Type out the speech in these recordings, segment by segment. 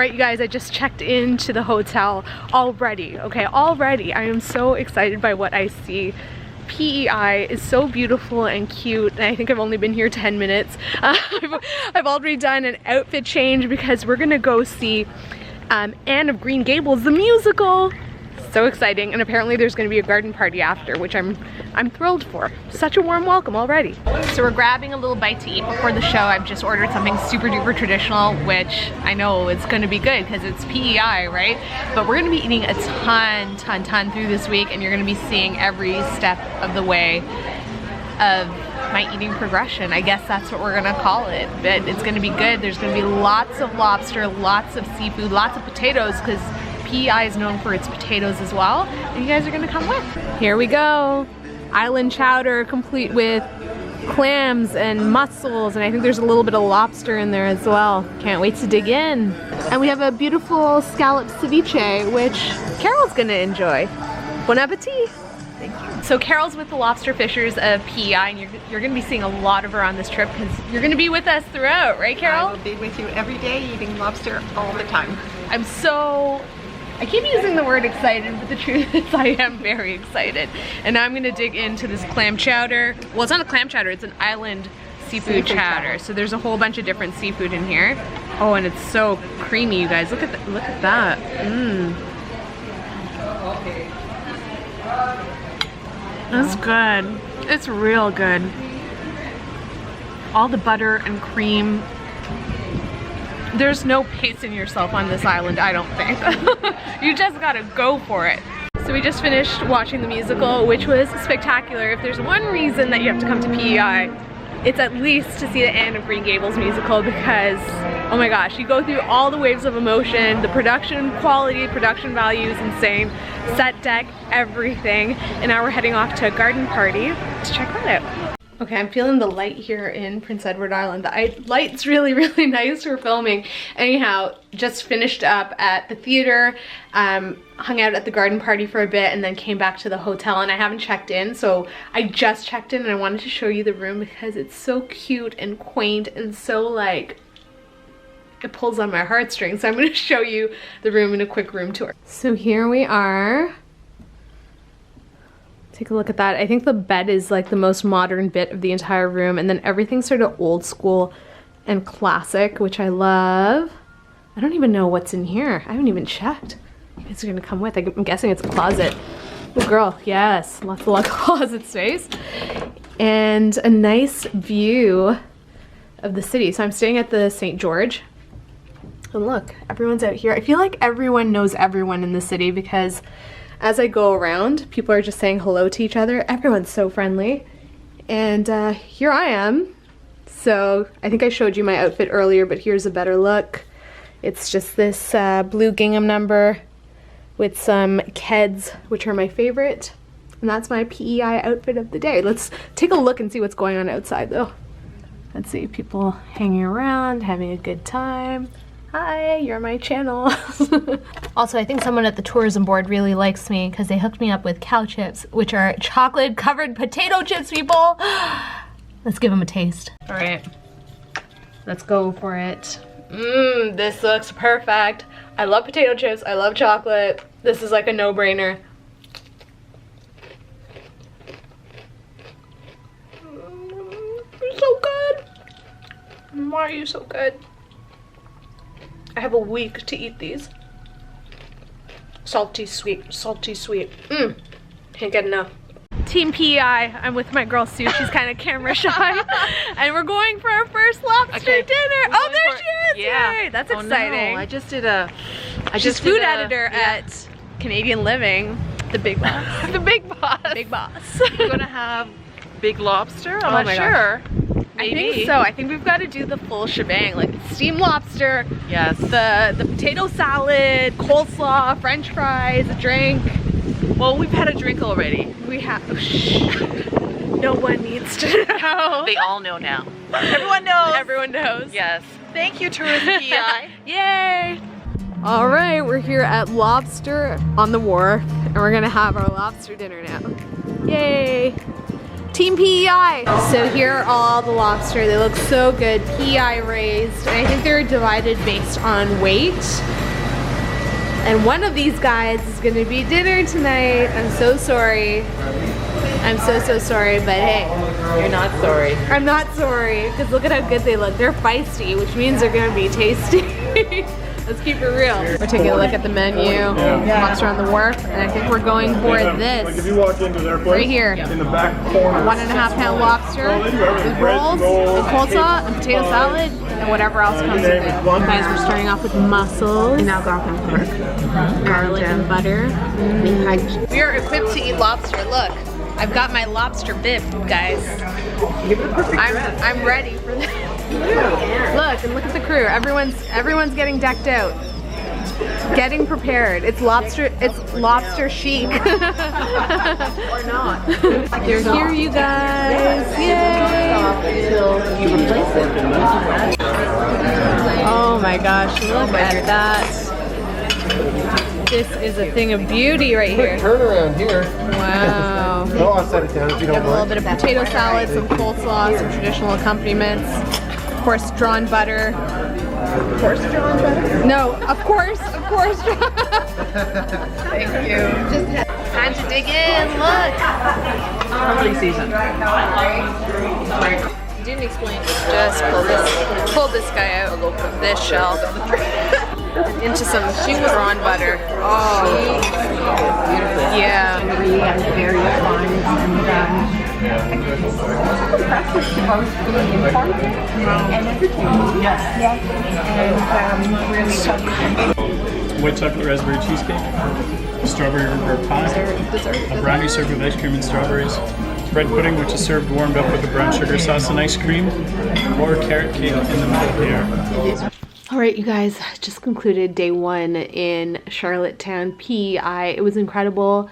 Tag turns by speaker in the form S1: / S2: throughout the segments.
S1: right, you guys, I just checked into the hotel already, okay, already. I am so excited by what I see. PEI is so beautiful and cute, and I think I've only been here 10 minutes. I've already done an outfit change because we're gonna go see Anne of Green Gables, the musical. So exciting, and apparently there's going to be a garden party after, which I'm thrilled for. Such a warm welcome already. So we're grabbing a little bite to eat before the show. I've just ordered something super duper traditional, which I know it's going to be good because it's PEI, right? But we're going to be eating a ton through this week, and you're going to be seeing every step of the way of my eating progression. I guess that's what we're gonna call it, but it's gonna be good. There's gonna be lots of lobster, lots of seafood, lots of potatoes, because PEI is known for its potatoes as well, and you guys are gonna come with. Here we go. Island chowder complete with clams and mussels, and I think there's a little bit of lobster in there as well. Can't wait to dig in. And we have a beautiful scallop ceviche, which Carol's gonna enjoy. Bon appetit. Thank you. So Carol's with the lobster fishers of PEI, and you're going to be seeing a lot of her on this trip because you're going to be with us throughout, right, Carol?
S2: I will be with you every day eating lobster all the time.
S1: I keep using the word excited, but the truth is I am very excited. And now I'm going to dig into this clam chowder. Well, it's not a clam chowder, it's an island seafood chowder. So there's a whole bunch of different seafood in here. Oh, and it's so creamy, you guys. Look at that. Mmm. That's good. It's real good. All the butter and cream. There's no pacing yourself on this island, I don't think. You just gotta go for it. So we just finished watching the musical, which was spectacular. If there's one reason that you have to come to PEI, it's at least to see the Anne of Green Gables musical, because, oh my gosh, you go through all the waves of emotion. The production quality, production value is insane. Set deck, everything. And now we're heading off to a garden party to check that out. Okay, I'm feeling the light here in Prince Edward Island. The light's really nice for filming. Anyhow, just finished up at the theater, hung out at the garden party for a bit, and then came back to the hotel, and I haven't checked in, so I just checked in and I wanted to show you the room because it's so cute and quaint and so like, it pulls on my heartstrings. So I'm going to show you the room in a quick room tour. So here we are. Take a look at that. I think the bed is like the most modern bit of the entire room, and then everything's sort of old school and classic, which I love. I don't even know what's in here. I haven't even checked. You guys are gonna come with. I'm guessing it's a closet. Oh girl, yes, lots of closet space. And a nice view of the city. So I'm staying at the St. George. And look, everyone's out here. I feel like everyone knows everyone in the city because as I go around, people are just saying hello to each other. Everyone's so friendly. And here I am. So I think I showed you my outfit earlier, but here's a better look. It's just this blue gingham number with some Keds, which are my favorite. And that's my PEI outfit of the day. Let's take a look and see what's going on outside though. Let's see, people hanging around, having a good time. Hi, you're my channel. Also, I think someone at the tourism board really likes me because they hooked me up with cow chips, which are chocolate covered potato chips, people. Let's give them a taste. All right, let's go for it. Mmm, this looks perfect. I love potato chips, I love chocolate. This is like a no-brainer. They're so good. Why are you so good? I have a week to eat these. Salty, sweet, salty, sweet. Mmm, can't get enough. Team PEI, I'm with my girl Sue, she's kind of camera shy. And we're going for our first lobster dinner. Oh, there she is!
S2: Yeah.
S1: Yay, that's exciting.
S2: No, I just did a...
S1: She's food editor at Canadian Living. The big boss. The big boss. Big boss.
S2: We're gonna have big lobster? I'm not sure. Maybe.
S1: I think so. I think we've got to do the full shebang, like steamed lobster,
S2: yes,
S1: the potato salad, coleslaw, French fries, a drink.
S2: Well, we've had a drink already.
S1: We have. Oh, shh. No one needs to know.
S2: They all know now. Everyone knows.
S1: Everyone knows.
S2: Yes. Thank you, Tourism PEI.
S1: Yay! All right, we're here at Lobster on the Wharf, and we're gonna have our lobster dinner now. Yay! Team PEI! So here are all the lobster. They look so good. PEI raised. And I think they're divided based on weight. And one of these guys is gonna be dinner tonight. I'm so sorry. I'm so sorry, but hey.
S2: You're not sorry.
S1: I'm not sorry, because look at how good they look. They're feisty, which means they're gonna be tasty. Let's keep it real. We're taking a look at the menu. Lobster on the Wharf, and I think we're going for this.
S3: Like if you walk into their place,
S1: right here.
S3: In the back corner.
S1: 1.5 pound lobster with rolls and coleslaw and potato salad and whatever else comes with it. Guys, we're starting off with mussels, garlic and butter. We are equipped to eat lobster. Look, I've got my lobster bib, guys. I'm ready for this. Look, and look at the crew. Everyone's getting decked out. Getting prepared. It's lobster chic. Or not. You're here, you guys. Yay! Oh my gosh, look at that. This is a thing of beauty right here.
S4: Turn around here.
S1: Wow.
S4: No, I'll set it down if you don't
S1: A little bit of potato salad, some coleslaw, some traditional accompaniments. Of course, drawn butter. Of course, drawn butter? No, of course. Thank you. Time to dig in, look.
S2: Probably season.
S1: You didn't explain. Just pull this guy out of this shell. And into some drawn butter. Oh, yeah.
S5: Very fine practice supposed to be informative and entertaining. Yes. Really
S3: White chocolate raspberry cheesecake, strawberry rhubarb pie, a brownie served with ice cream and strawberries, bread pudding which is served warmed up with a brown sugar sauce and ice cream, or carrot cake in the middle here.
S1: All right, you guys, just concluded day 1 in Charlottetown, PEI. It was incredible.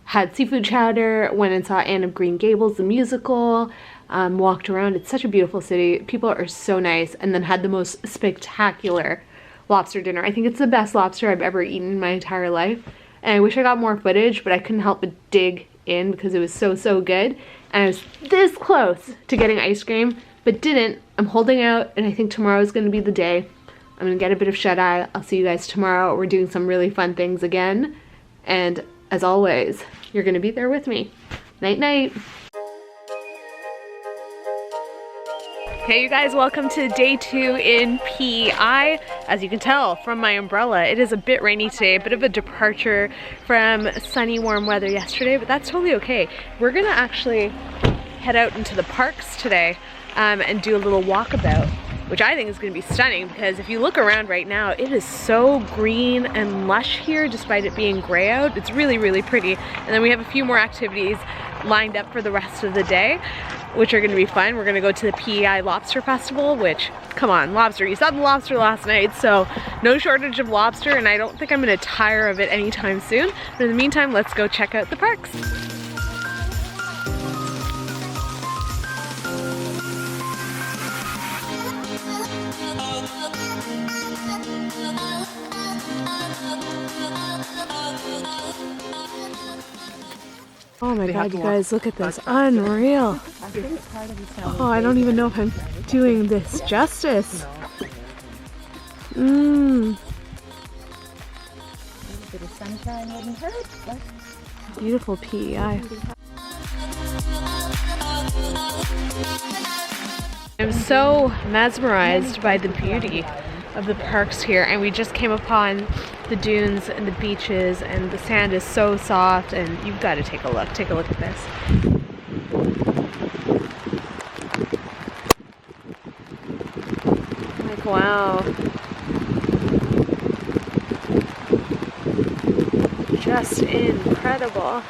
S1: Had seafood chowder, went and saw Anne of Green Gables, the musical, walked around. It's such a beautiful city. People are so nice, and then had the most spectacular lobster dinner. I think it's the best lobster I've ever eaten in my entire life. And I wish I got more footage, but I couldn't help but dig in because it was so good. And I was this close to getting ice cream, but didn't. I'm holding out, and I think tomorrow is going to be the day. I'm going to get a bit of shut-eye. I'll see you guys tomorrow. We're doing some really fun things again. And as always, you're going to be there with me. Night, night. Hey you guys, welcome to day 2 in PEI. As you can tell from my umbrella, it is a bit rainy today, a bit of a departure from sunny, warm weather yesterday, but that's totally okay. We're gonna actually head out into the parks today and do a little walkabout, which I think is gonna be stunning because if you look around right now, it is so green and lush here despite it being gray out. It's really pretty. And then we have a few more activities lined up for the rest of the day, which are gonna be fun. We're gonna go to the PEI Lobster Festival, which, come on, lobster. You saw the lobster last night, so no shortage of lobster, and I don't think I'm gonna tire of it anytime soon. But in the meantime, let's go check out the parks. Oh my god, you guys, look at this. Unreal. Oh, I don't even know if I'm doing this justice. Beautiful PEI. I'm so mesmerized by the beauty of the parks here, and we just came upon the dunes and the beaches, and the sand is so soft, and you've got to take a look at this. Like, wow. Just incredible.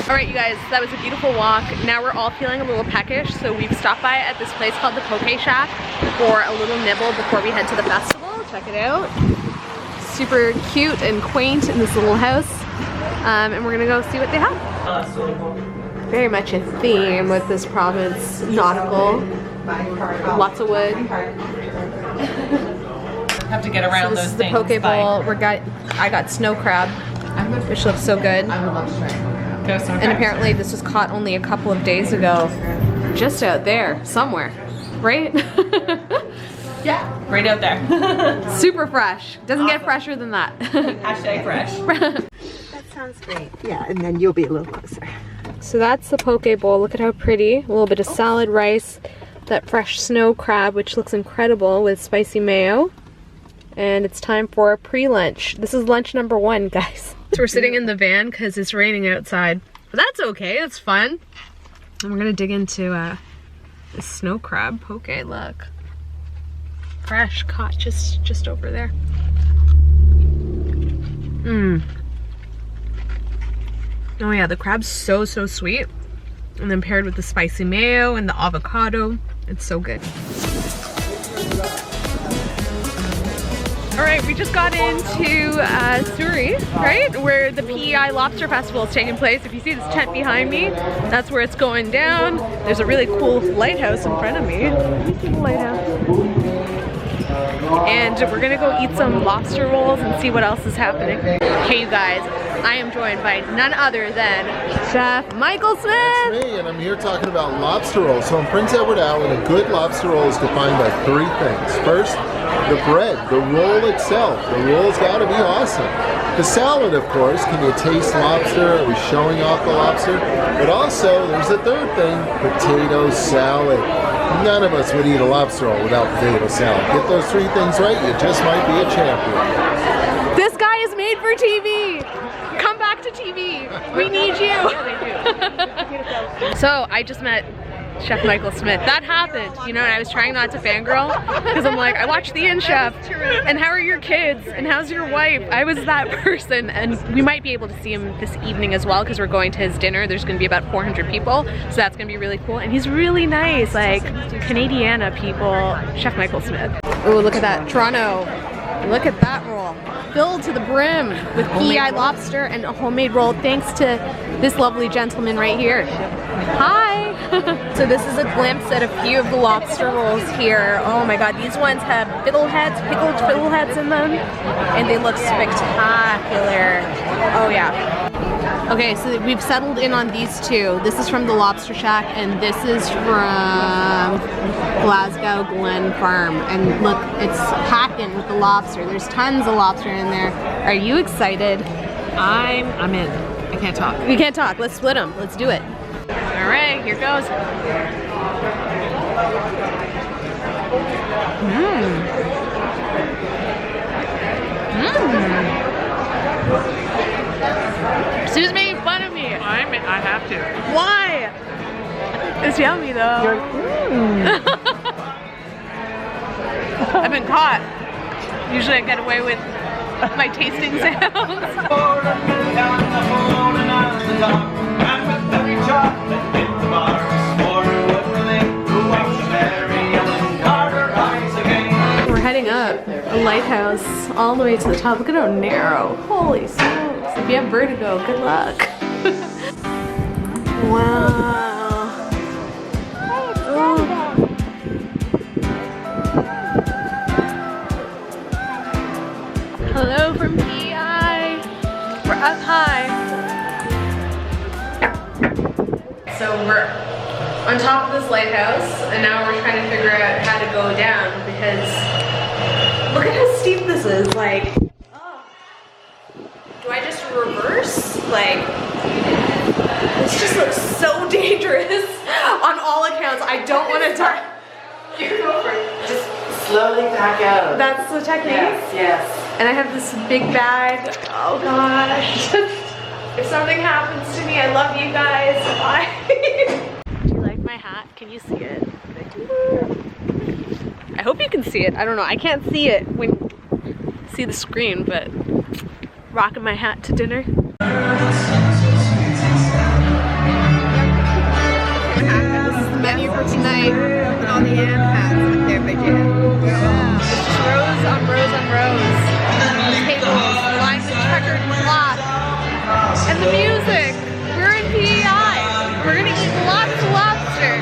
S1: Alright you guys, that was a beautiful walk. Now we're all feeling a little peckish, so we've stopped by at this place called the Pokey Shack for a little nibble before we head to the festival. Check it out. Super cute and quaint in this little house. And we're gonna go see what they have. Very much a theme with this province, nautical. Lots of wood.
S2: Have to get around
S1: So this
S2: those
S1: is the
S2: things.
S1: poke bowl. I got snow crab. which looks so good. And apparently this was caught only a couple of days ago, just out there somewhere, right?
S2: Yeah, right out there.
S1: Super fresh. Doesn't get fresher than that.
S2: Hashtag fresh.
S5: That sounds great. Yeah, and then you'll be a little closer.
S1: So that's the poke bowl. Look at how pretty. A little bit of salad rice, that fresh snow crab, which looks incredible with spicy mayo. And it's time for pre-lunch. This is lunch number 1, guys. So we're sitting in the van because it's raining outside. But that's okay, it's fun. And we're gonna dig into this snow crab poke, look. Fresh, caught just over there. Mmm. Oh yeah, the crab's so sweet. And then paired with the spicy mayo and the avocado, it's so good. All right, we just got into Surrey, right? Where the PEI Lobster Festival is taking place. If you see this tent behind me, that's where it's going down. There's a really cool lighthouse in front of me. You see the lighthouse? And we're gonna go eat some lobster rolls and see what else is happening. Hey you guys, I am joined by none other than Chef Michael Smith.
S4: That's me, and I'm here talking about lobster rolls. So in Prince Edward Island, a good lobster roll is defined by 3 things. First, the bread, the roll itself. The roll's gotta be awesome. The salad, of course, can you taste lobster? Are we showing off the lobster? But also, there's a 3rd thing, potato salad. None of us would eat a lobster roll without potato salad. Get those 3 things right, you just might be a champion.
S1: This guy is made for TV. Come back to TV. We need you. So I just met Chef Michael Smith. That happened, you know, and I was trying not to fangirl because I'm like, I watched The In Chef, and how are your kids, and how's your wife? I was that person, and we might be able to see him this evening as well because we're going to his dinner. There's going to be about 400 people, so that's going to be really cool, and he's really nice, like Canadiana people. Chef Michael Smith. Oh, look at that, Toronto. Look at that roll, filled to the brim with PEI lobster and a homemade roll thanks to this lovely gentleman right here. Hi! So this is a glimpse at a few of the lobster rolls here. Oh my god, these ones have fiddleheads, pickled fiddleheads in them, and they look spectacular. Oh yeah. Okay, so we've settled in on these 2. This is from the Lobster Shack, and this is from Glasgow Glen Farm. And look, it's packing with the lobster. There's tons of lobster in there. Are you excited?
S2: I'm in. I can't talk.
S1: We can't talk. Let's split them. Let's do it. All right, here goes. Sue's making fun of me.
S2: I have to.
S1: Why? It's yummy though. I've been caught. Usually I get away with my tasting sounds. We're heading up a lighthouse all the way to the top. Look at how narrow. Holy smokes. If you have vertigo, good luck. Wow. Oh. Hello from PEI. We're up high. So we're on top of this lighthouse, and now we're trying to figure out how to go down because look at how steep this is. Like, oh. Do I just reverse? Like, this just looks so dangerous on all accounts. I don't want to die. You go for it.
S6: Just slowly back out.
S1: That's the technique?
S6: Yes, yes.
S1: And I have this big bag. Oh gosh. If something happens to me, I love you guys. Bye. Do you like my hat? Can you see it? I hope you can see it. I don't know. I can't see it when see the screen, but rocking my hat to dinner. This is the menu for tonight. Look at all the ant hats up there, Vijaya. Yeah. It's just rows on rows on rows. Tables lined with checkered cloth. And the music. We're in PEI. We're gonna eat lots of lobster.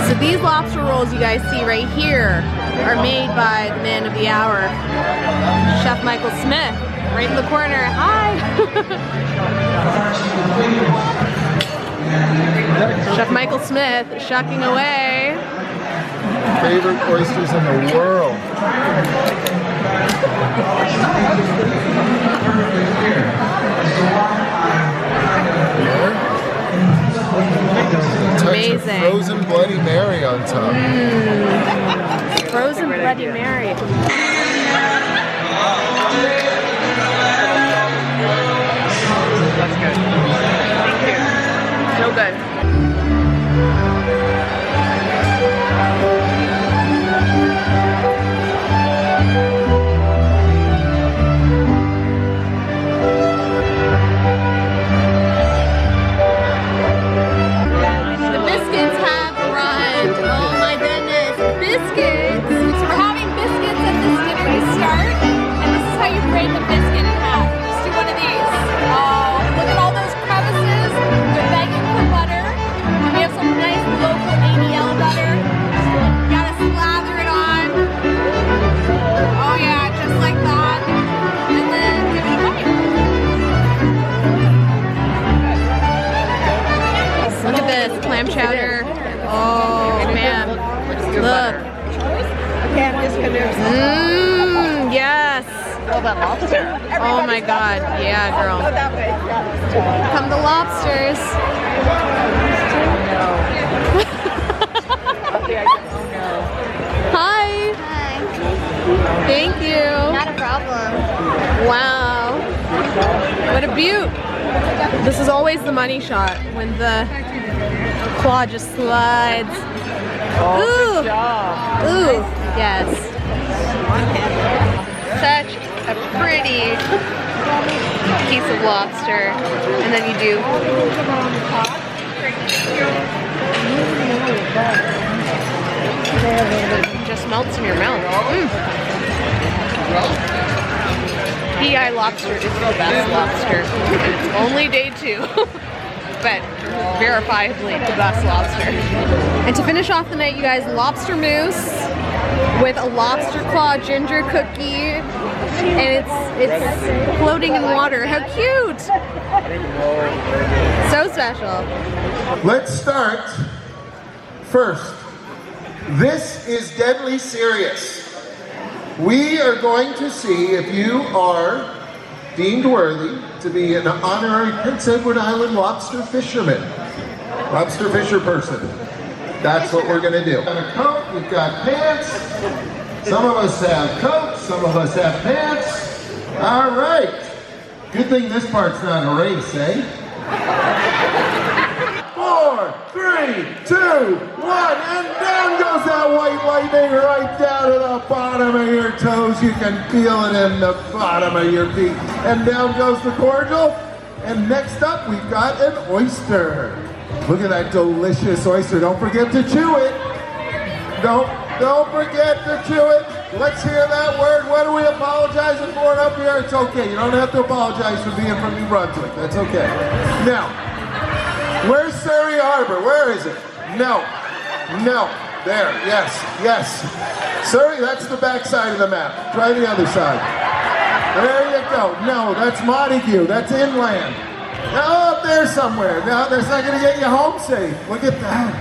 S1: So these lobster rolls you guys see right here are made by the man of the hour, Chef Michael Smith. right in the corner. Hi. Chef Michael Smith shucking away.
S4: Favorite oysters in the world.
S1: Amazing.
S4: Frozen Bloody Mary on top.
S1: Frozen Bloody Mary.
S2: That's good. Thank you. So good.
S1: The biscuits have arrived. Oh my goodness. Biscuits. So we're having biscuits at this dinner to start. And this is how you break a biscuit in half. You just do one of these. Oh, look at all those crevices. They're begging for butter. And we have some nice local ADL butter. You gotta slather it on. Oh yeah, just like that. And then give it a bite. Look at this clam chowder. Oh man, look. Yes.
S2: Oh, that lobster.
S1: Oh my God. Yeah, girl. Come the lobsters. Hi.
S7: Hi.
S1: Thank you.
S7: Not a problem.
S1: Wow. What a beaut. This is always the money shot when the claw just slides.
S2: Oh,
S1: Ooh.
S2: good job.
S1: Ooh. Yes. Such a pretty piece of lobster. And then you do. Just melts in your mouth. PEI Lobster is the best lobster. It's only day 2, but verifiably the best lobster. And to finish off the night, you guys, lobster mousse with a lobster claw ginger cookie, and it's floating in water. How cute! So special.
S4: Let's start first. This is deadly serious. We are going to see if you are deemed worthy to be an honorary Prince Edward Island lobster fisherman. Lobster fisher person. That's what we're going to do. We've got a coat, we've got pants. Some of us have coats, some of us have pants. All right. Good thing this part's not a race, eh? 4, 3, 2, 1, and down goes that white lightning right down to the bottom of your toes. You can feel it in the bottom of your feet. And down goes the cordial. And next up, we've got an oyster. Look at that delicious oyster. Don't forget to chew it. Don't forget to chew it. Let's hear that word. What are we apologizing for up here? It's okay. You don't have to apologize for being from New Brunswick. That's okay. Now, where's Surrey Harbor? Where is it? No. There. Yes. Surrey, that's the back side of the map. Try the other side. There you go. No, that's Montague. That's inland. Now up there somewhere. Now that's not going to get you home safe. Look at that.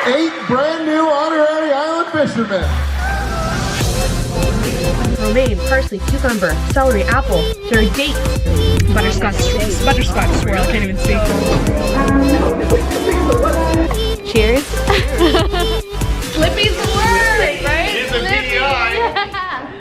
S4: 8 brand new honorary island fishermen.
S8: Romaine, parsley, cucumber, celery, apple, cherry, dates, butterscotch swirl, I can't even speak.